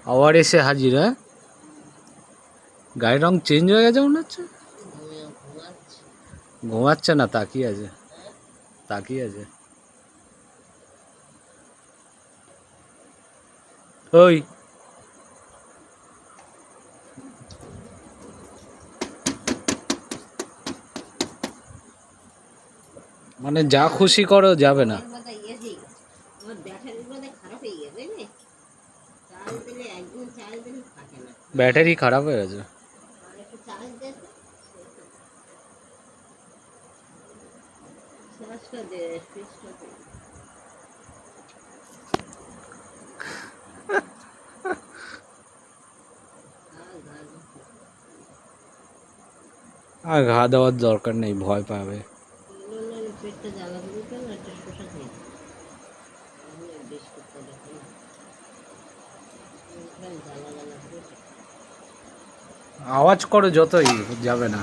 আবার এসে হাজির। হ্যাঁ, গাড়ির রং চেঞ্জ হয়ে গেছে মনে হচ্ছে। ঘুমাচ্ছে না, তাকিয়ে আছে, তাকিয়ে আছে। ওই মানে যা খুশি করো যাবে না। ব্যাটারি খারাপ হয়ে গেছে। আর ঘা দেওয়ার দরকার নেই, ভয় পাবে। আওয়াজ করো যতই, যাবে না।